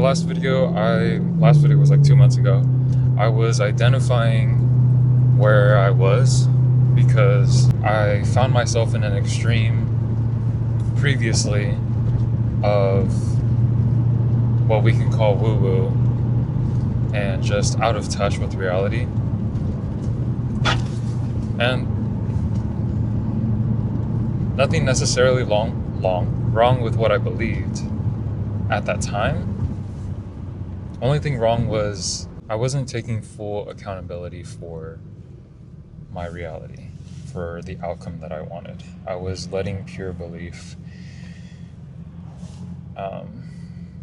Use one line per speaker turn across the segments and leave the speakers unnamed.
last video was like 2 months ago. I was identifying where I was because I found myself in an extreme previously of what we can call woo-woo and just out of touch with reality. And nothing necessarily wrong with what I believed at that time. Only thing wrong was I wasn't taking full accountability for my reality, for the outcome that I wanted. I was letting pure belief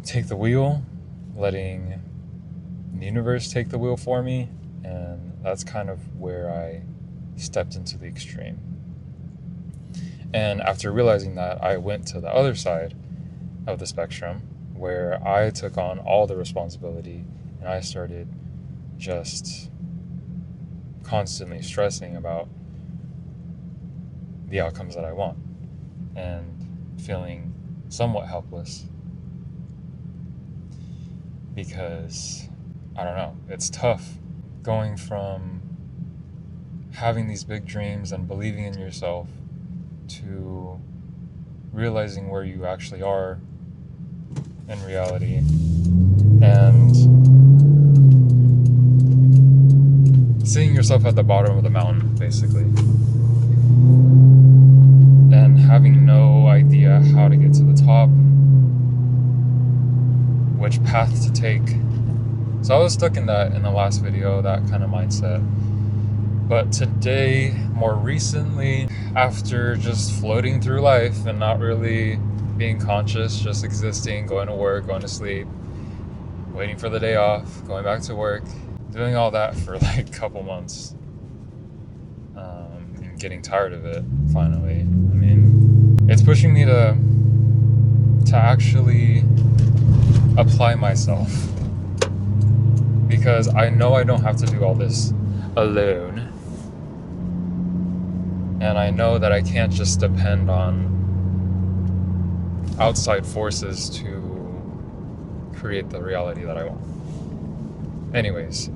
take the wheel, letting the universe take the wheel for me, and that's kind of where I stepped into the extreme. And after realizing that, I went to the other side of the spectrum where I took on all the responsibility and I started just constantly stressing about the outcomes that I want and feeling somewhat helpless because, I don't know, it's tough going from having these big dreams and believing in yourself to realizing where you actually are in reality and seeing yourself at the bottom of the mountain, basically, and having no idea how to get to the top, which path to take. So I was stuck in that in the last video, that kind of mindset. But today, more recently, after just floating through life and not really being conscious, just existing, going to work, going to sleep, waiting for the day off, going back to work, doing all that for like a couple months, and getting tired of it finally. I mean, it's pushing me to actually apply myself, because I know I don't have to do all this alone, and I know that I can't just depend on outside forces to create the reality that I want. Anyways,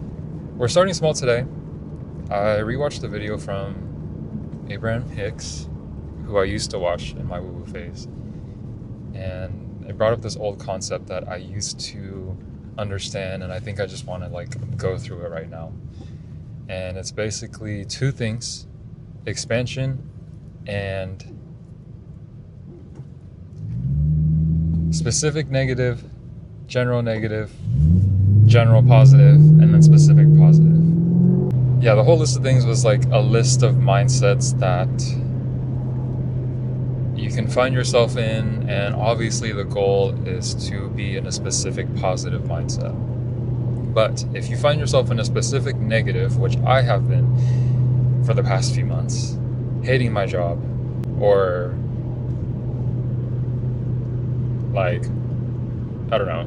we're starting small today. I rewatched the video from Abraham Hicks, who I used to watch in my woo-woo phase, and it brought up this old concept that I used to understand, and I think I just want to like go through it right now. And it's basically two things: expansion and specific negative, general positive, and then specific positive. Yeah, the whole list of things was like a list of mindsets that you can find yourself in, and obviously the goal is to be in a specific positive mindset. But if you find yourself in a specific negative, which I have been for the past few months, hating my job, or like, I don't know,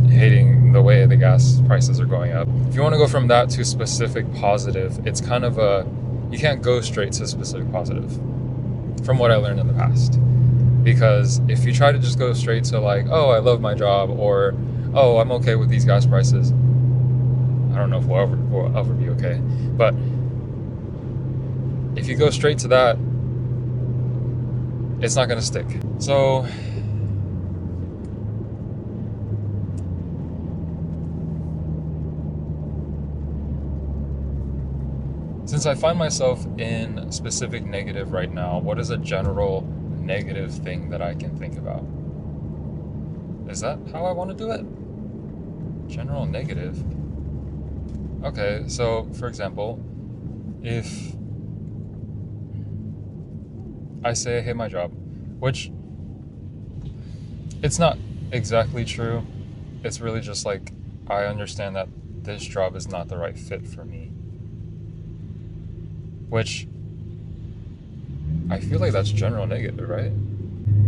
hating the way the gas prices are going up. If you want to go from that to specific positive, it's kind of you can't go straight to specific positive, from what I learned in the past. Because if you try to just go straight to like, oh, I love my job, or oh, I'm okay with these gas prices, I don't know if we'll ever be okay. But if you go straight to that, it's not going to stick. So since I find myself in specific negative right now, what is a general negative thing that I can think about? Is that how I want to do it? General negative. Okay, so for example, if I say I hate my job, which it's not exactly true. It's really just like I understand that this job is not the right fit for me. Which I feel like that's general negative, right?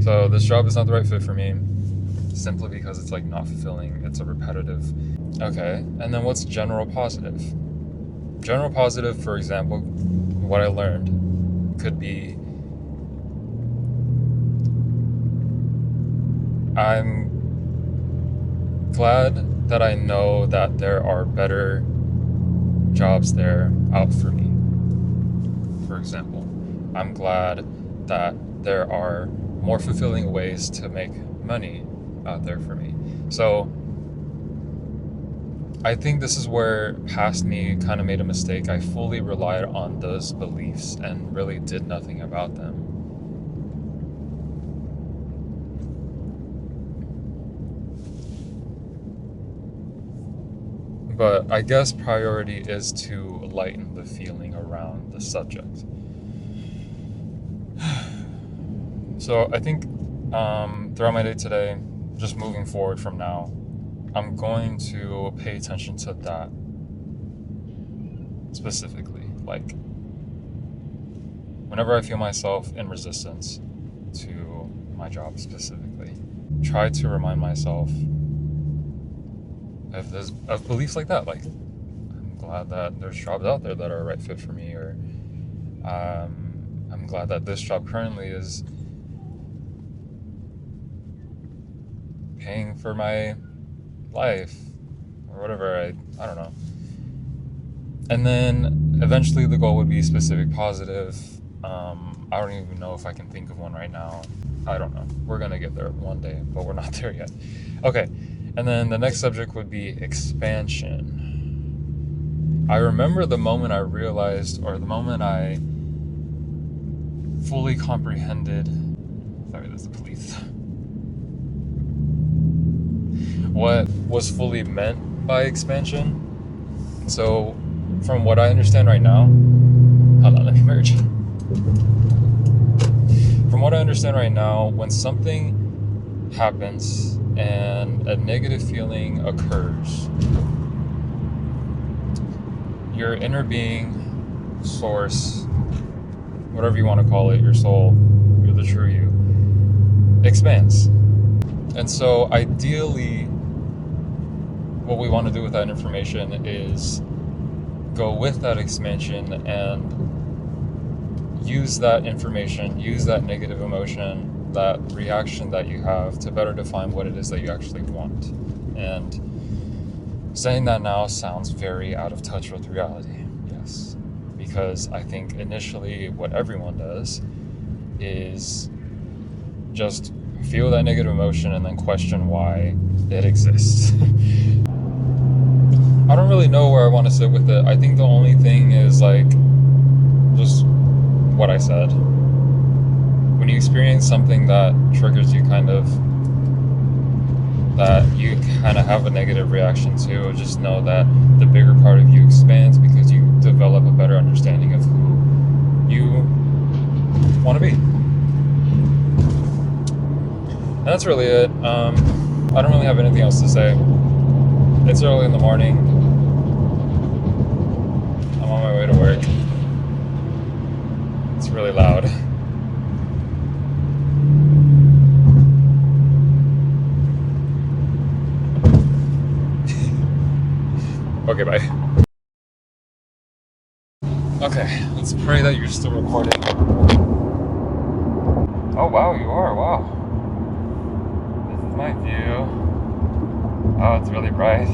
So this job is not the right fit for me simply because it's like not fulfilling. It's a repetitive. Okay, and then what's general positive? General positive, for example, what I learned could be I'm glad that I know that there are better jobs there out for me. For example, I'm glad that there are more fulfilling ways to make money out there for me. So I think this is where past me kind of made a mistake. I fully relied on those beliefs and really did nothing about them. But I guess priority is to lighten the feeling around the subject. So I think throughout my day today, just moving forward from now, I'm going to pay attention to that specifically. Like, whenever I feel myself in resistance to my job specifically, try to remind myself of beliefs like that. Like, I'm glad that there's jobs out there that are a right fit for me, or I'm glad that this job currently is paying for my life, or whatever. I don't know. And then eventually the goal would be specific positive. I don't even know if I can think of one right now. I don't know. We're going to get there one day, but we're not there yet. Okay. And then the next subject would be expansion. I remember the moment I realized, or the moment I fully comprehended, sorry, there's the police, what was fully meant by expansion. So from what I understand right now, hold on, let me merge. From what I understand right now, when something happens and a negative feeling occurs, your inner being, source, whatever you want to call it, your soul, you're the true you, expands. And so ideally, what we want to do with that information is go with that expansion and use that information, use that negative emotion, that reaction that you have to better define what it is that you actually want. And saying that now sounds very out of touch with reality, yes, because I think initially what everyone does is just feel that negative emotion and then question why it exists. I don't really know where I want to sit with it. I think the only thing is like just what I said. When you experience something that triggers you that you kind of have a negative reaction to, just know that the bigger part of you expands because you develop a better understanding of who you want to be. And that's really it. I don't really have anything else to say. It's early in the morning. I'm on my way to work. It's really loud. Okay, bye. Okay, let's pray that you're still recording. Oh, wow, you are. Wow. This is my view. Oh, it's really bright.